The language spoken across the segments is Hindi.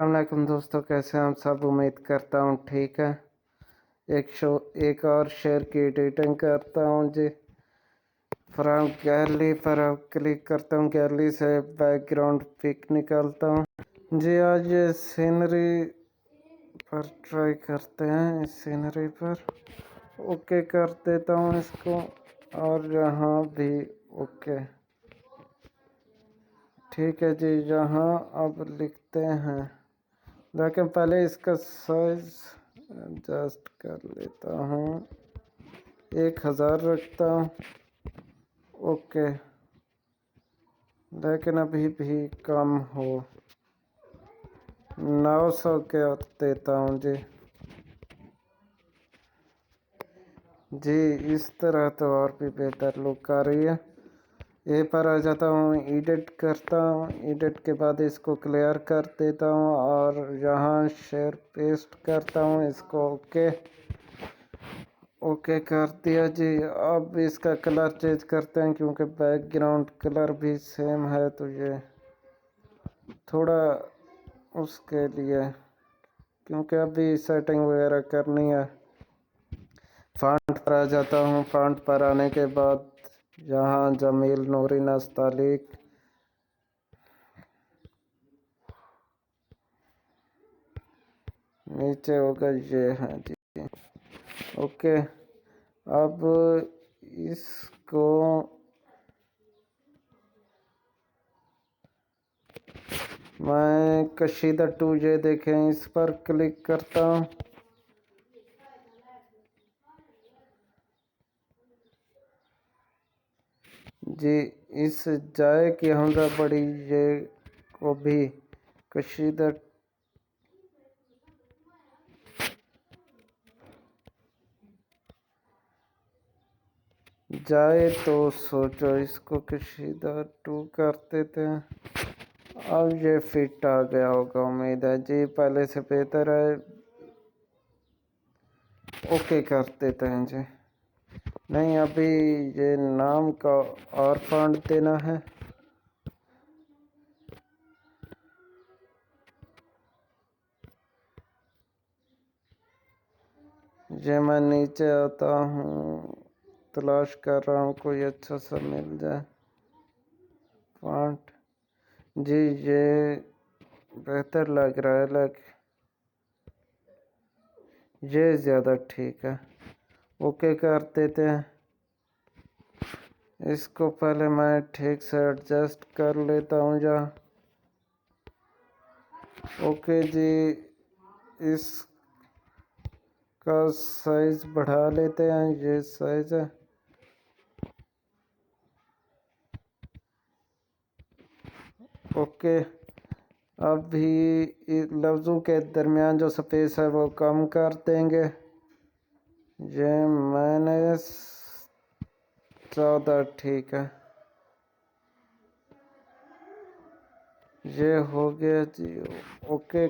अस्सलामुअलैकुम दोस्तों, कैसे हैं आप सब। उम्मीद करता हूँ ठीक है। एक और शेयर की एडिटिंग करता हूँ जी। फ्रॉम गैलरी पर अब क्लिक करता हूँ, गैलरी से बैकग्राउंड पिक निकालता हूँ जी। आज ये सीनरी पर ट्राई करते हैं। इस सीनरी पर ओके कर देता हूँ इसको, और यहाँ भी ओके। ठीक है जी, यहाँ अब लिखते हैं, लेकिन पहले इसका साइज एडजस्ट कर लेता हूँ, 1000 रखता हूँ। ओके, लेकिन अभी भी कम हो, 900 के देता हूँ जी। जी इस तरह तो और भी बेहतर लुक आ रही है। ये पर आ जाता हूँ, एडिट करता हूँ। एडिट के बाद इसको क्लियर कर देता हूँ और यहाँ शेयर पेस्ट करता हूँ इसको। ओके कर दिया जी। अब इसका कलर चेंज करते हैं, क्योंकि बैकग्राउंड कलर भी सेम है, तो ये थोड़ा उसके लिए, क्योंकि अभी सेटिंग वगैरह करनी है। फ़ॉन्ट पर आ जाता हूँ। फ़ॉन्ट पर आने के बाद यहाँ जमील नूरी नस्तालिक, नीचे होगा ये है जी। ओके, अब इसको मैं कशीदा 2J देखें, इस पर क्लिक करता हूँ। जी इस जाए कि हमरा बड़ी ये को भी कशीदा जाए तो सोचो, इसको कशीदा 2 कर देते हैं। अब ये फिट आ गया होगा, उम्मीद है जी, पहले से बेहतर है। ओके कर देते हैं जी। नहीं, अभी ये नाम का और फॉन्ट देना है। ये मैं नीचे आता हूँ, तलाश कर रहा हूँ कोई अच्छा सा मिल जाए फॉन्ट। जी ये बेहतर लग रहा है, ये ज़्यादा ठीक है। ओके कर देते हैं। इसको पहले मैं ठीक से एडजस्ट कर लेता हूँ जहाँ। ओके जी, इसका साइज बढ़ा लेते हैं, ये साइज है। ओके, अभी लफ्ज़ों के दरमियान जो स्पेस है वो कम कर देंगे। ये मैंने 14 ठीक है। ये हो गया जी। ओके,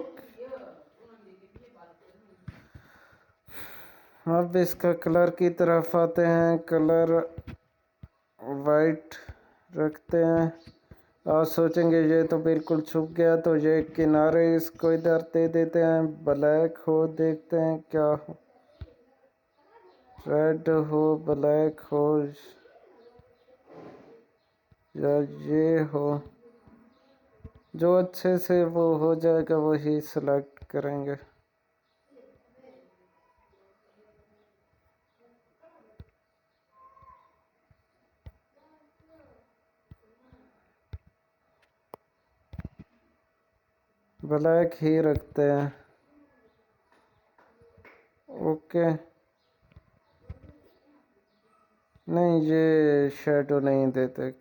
अब इसका कलर की तरफ आते हैं। कलर वाइट रखते हैं। आप सोचेंगे ये तो बिल्कुल छुप गया, तो ये किनारे इसको इधर दे देते हैं। ब्लैक हो, देखते हैं क्या हो, रेड हो, ब्लैक हो, या ये हो। जो अच्छे से वो हो जाएगा वही सिलेक्ट करेंगे। ब्लैक ही रखते हैं। ओके, नहीं ये शेडो नहीं देते।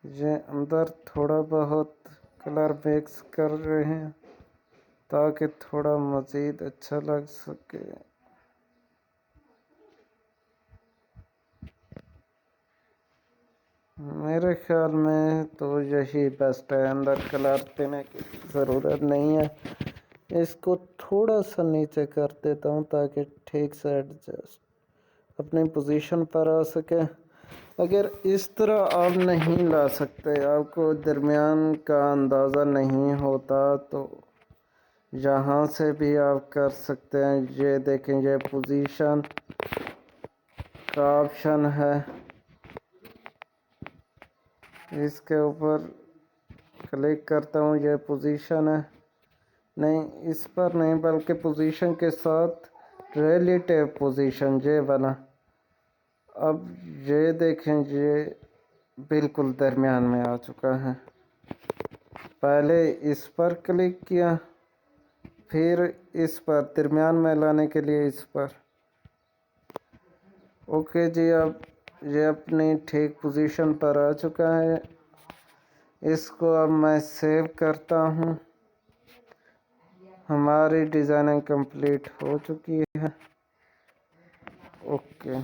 ये अंदर थोड़ा बहुत कलर मिक्स कर रहे हैं, ताकि थोड़ा मज़ीद अच्छा लग सके। मेरे ख्याल में तो यही बेस्ट है, अंदर कलर देने की ज़रूरत नहीं है। इसको थोड़ा सा नीचे कर देता हूँ ताकि ठीक से एडजस्ट अपनी पोजीशन पर आ सके। अगर इस तरह आप नहीं ला सकते, आपको दरमियान का अंदाज़ा नहीं होता, तो यहाँ से भी आप कर सकते हैं। ये देखें, ये पोजीशन का ऑप्शन है, इसके ऊपर क्लिक करता हूँ। ये पोजीशन है, नहीं इस पर नहीं, बल्कि पोजीशन के साथ रिलेटिव पोजीशन ये बना। अब ये देखें, ये बिल्कुल दरमियान में आ चुका है। पहले इस पर क्लिक किया, फिर इस पर, दरमियान में लाने के लिए इस पर। ओके जी, अब ये अपनी ठीक पोजीशन पर आ चुका है। इसको अब मैं सेव करता हूँ। हमारी डिज़ाइनिंग कंप्लीट हो चुकी है। ओके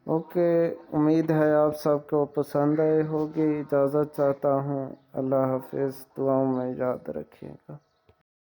ओके, उम्मीद है आप सबको पसंद आई होगी। इजाज़त चाहता हूँ। अल्लाह हाफिज़, दुआओं में याद रखिएगा।